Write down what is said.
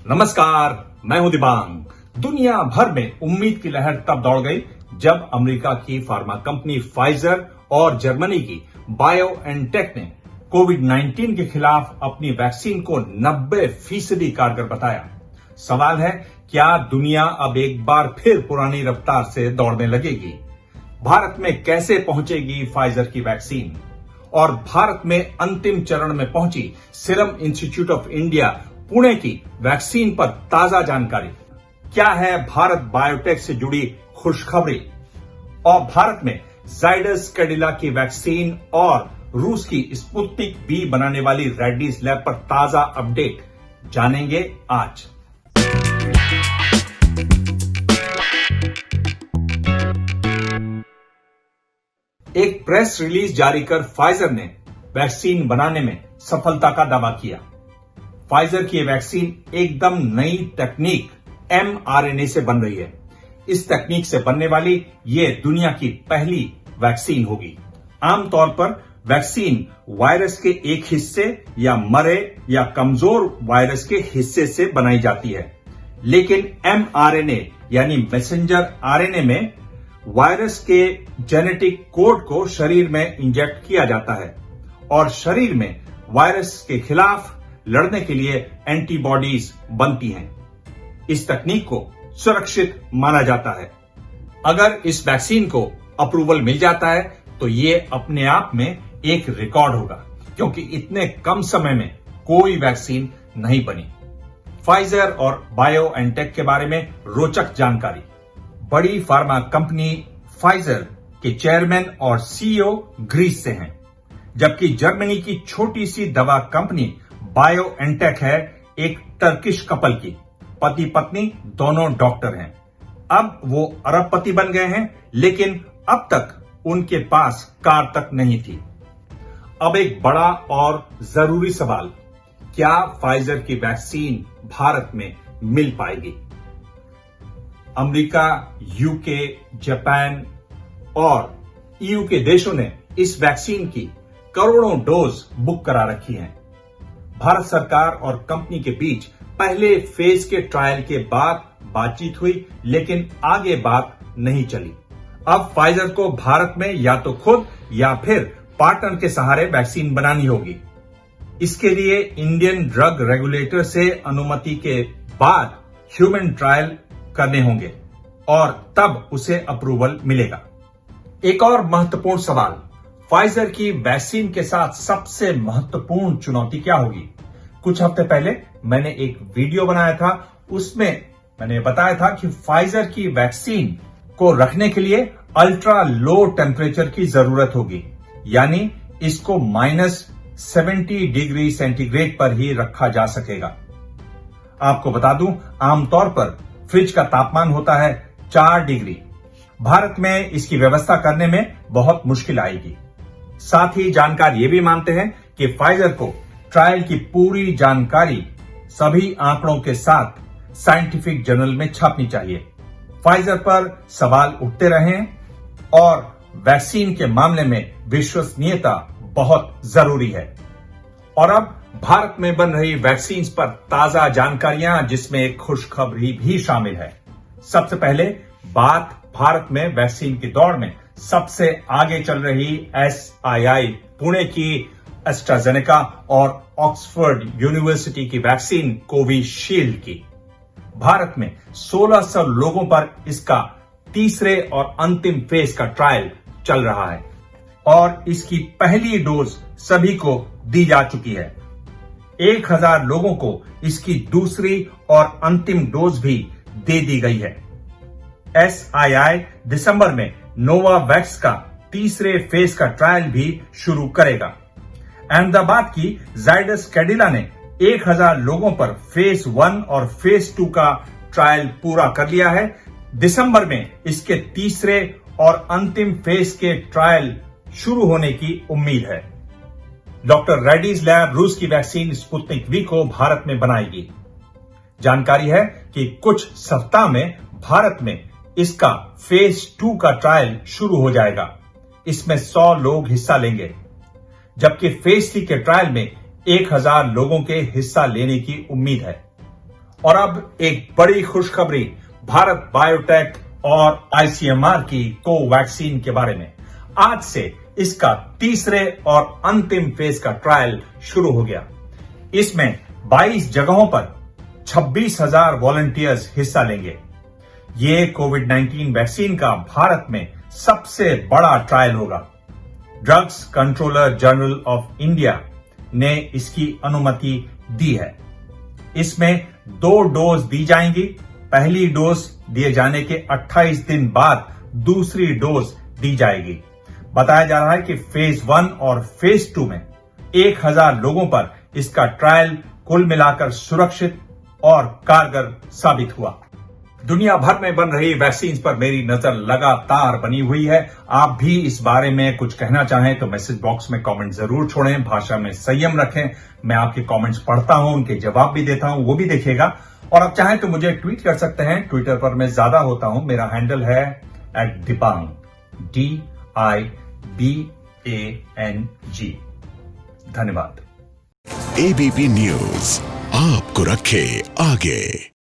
नमस्कार, मैं हूं दिबांग। दुनिया भर में उम्मीद की लहर तब दौड़ गई जब अमेरिका की फार्मा कंपनी फाइजर और जर्मनी की बायोएनटेक ने कोविड-19 के खिलाफ अपनी वैक्सीन को 90% कारगर बताया। सवाल है, क्या दुनिया अब एक बार फिर पुरानी रफ्तार से दौड़ने लगेगी? भारत में कैसे पहुंचेगी फाइजर की वैक्सीन? और भारत में अंतिम चरण में पहुंची serum institute of India Pune की वैक्सीन पर ताजा जानकारी। क्या है भारत बायोटेक से जुड़ी खुशखबरी? और भारत में जाइडस कैडिला की वैक्सीन और रूस की स्पुतनिक वी बनाने वाली रेड्डीज लैब पर ताजा अपडेट जानेंगे आज। एक प्रेस रिलीज जारी कर फाइजर ने वैक्सीन बनाने में सफलता का दावा किया। फाइजर की वैक्सीन एकदम नई तकनीक mRNA से बन रही है। इस तकनीक से बनने वाली ये दुनिया की पहली वैक्सीन होगी। आमतौर पर वैक्सीन वायरस के एक हिस्से या मरे या कमजोर वायरस के हिस्से से बनाई जाती है, लेकिन mRNA यानी मैसेंजर आरएनए में वायरस के जेनेटिक कोड को शरीर में इंजेक्ट किया जाता है और शरीर में वायरस के खिलाफ लड़ने के लिए एंटीबॉडीज बनती हैं। इस तकनीक को सुरक्षित माना जाता है। अगर इस वैक्सीन को अप्रूवल मिल जाता है तो ये अपने आप में एक रिकॉर्ड होगा, क्योंकि इतने कम समय में कोई वैक्सीन नहीं बनी। फाइजर और बायोएनटेक के बारे में रोचक जानकारी। बड़ी फार्मा कंपनी फाइजर के चेयरमैन और सीईओ ग्रीस से हैं, जबकि जर्मनी की छोटी सी दवा कंपनी बायोएनटेक है एक टर्किश कपल की। पति पत्नी दोनों डॉक्टर हैं। अब वो अरबपति बन गए हैं, लेकिन अब तक उनके पास कार तक नहीं थी। अब एक बड़ा और जरूरी सवाल, क्या फाइजर की वैक्सीन भारत में मिल पाएगी? अमेरिका, यूके, जापान और ईयू के देशों ने इस वैक्सीन की करोड़ों डोज बुक करा रखी हैं। भारत सरकार और कंपनी के बीच पहले फेज के ट्रायल के बाद बातचीत हुई, लेकिन आगे बात नहीं चली। अब फाइजर को भारत में या तो खुद या फिर पार्टनर के सहारे वैक्सीन बनानी होगी। इसके लिए इंडियन ड्रग रेगुलेटर से अनुमति के बाद ह्यूमन ट्रायल करने होंगे और तब उसे अप्रूवल मिलेगा। एक और महत्वपूर्ण सवाल, फाइजर की वैक्सीन के साथ सबसे महत्वपूर्ण चुनौती क्या होगी? कुछ हफ्ते पहले मैंने एक वीडियो बनाया था, उसमें मैंने बताया था कि फाइजर की वैक्सीन को रखने के लिए अल्ट्रा लो टेम्परेचर की जरूरत होगी, यानी इसको -70 डिग्री सेंटीग्रेड पर ही रखा जा सकेगा। आपको बता दूं, आमतौर पर फ्रिज का तापमान होता है 4 डिग्री। भारत में इसकी व्यवस्था करने में बहुत मुश्किल आएगी। साथ ही जानकार ये भी मानते हैं कि फाइजर को ट्रायल की पूरी जानकारी सभी आंकड़ों के साथ साइंटिफिक जर्नल में छापनी चाहिए। फाइजर पर सवाल उठते रहे और वैक्सीन के मामले में विश्वसनीयता बहुत जरूरी है। और अब भारत में बन रही वैक्सीन पर ताजा जानकारियां, जिसमें एक खुशखबरी भी शामिल है। सबसे पहले बात भारत में वैक्सीन की दौड़ में सबसे आगे चल रही SII पुणे की एस्ट्राजेनेका और ऑक्सफोर्ड यूनिवर्सिटी की वैक्सीन कोविशील्ड की। भारत में 1600 लोगों पर इसका तीसरे और अंतिम फेज का ट्रायल चल रहा है और इसकी पहली डोज सभी को दी जा चुकी है। 1000 लोगों को इसकी दूसरी और अंतिम डोज भी दे दी गई है। SII दिसंबर में नोवावैक्स का तीसरे फेज का ट्रायल भी शुरू करेगा। अहमदाबाद की जाइडस कैडिला ने 1000 लोगों पर फेज 1 और फेज 2 का ट्रायल पूरा कर लिया है। दिसंबर में इसके तीसरे और अंतिम फेज के ट्रायल शुरू होने की उम्मीद है। डॉक्टर रेड्डीज लैब रूस की वैक्सीन स्पुतनिक वी को भारत में बनाएगी। जानकारी है कि कुछ सप्ताह में भारत में इसका फेज 2 का ट्रायल शुरू हो जाएगा। इसमें 100 लोग हिस्सा लेंगे, जबकि फेज 3 के ट्रायल में 1000 लोगों के हिस्सा लेने की उम्मीद है। और अब एक बड़ी खुशखबरी भारत बायोटेक और आईसीएमआर की कोवैक्सीन के बारे में। आज से इसका तीसरे और अंतिम फेज का ट्रायल शुरू हो गया। इसमें 22 जगहों पर 26,000 वॉलंटियर्स हिस्सा लेंगे। ये कोविड-19 वैक्सीन का भारत में सबसे बड़ा ट्रायल होगा। Drugs controller general of India ने इसकी अनुमति दी है। इसमें 2 डोज दी जाएंगी। पहली डोज दिए जाने के 28 दिन बाद दूसरी डोज दी जाएगी। बताया जा रहा है कि फेज 1 और फेज 2 में 1000 लोगों पर इसका ट्रायल कुल मिलाकर सुरक्षित और कारगर साबित हुआ। दुनिया भर में बन रही वैक्सीन पर मेरी नजर लगातार बनी हुई है। आप भी इस बारे में कुछ कहना चाहें तो मैसेज बॉक्स में कमेंट जरूर छोड़ें। भाषा में संयम रखें। मैं आपके कमेंट्स पढ़ता हूं, उनके जवाब भी देता हूं, वो भी देखिएगा। और आप चाहें तो मुझे ट्वीट कर सकते हैं। ट्विटर पर मैं ज्यादा होता हूं। मेरा हैंडल है @दिबांग DIBANG। धन्यवाद। एबीपी न्यूज आपको रखे आगे।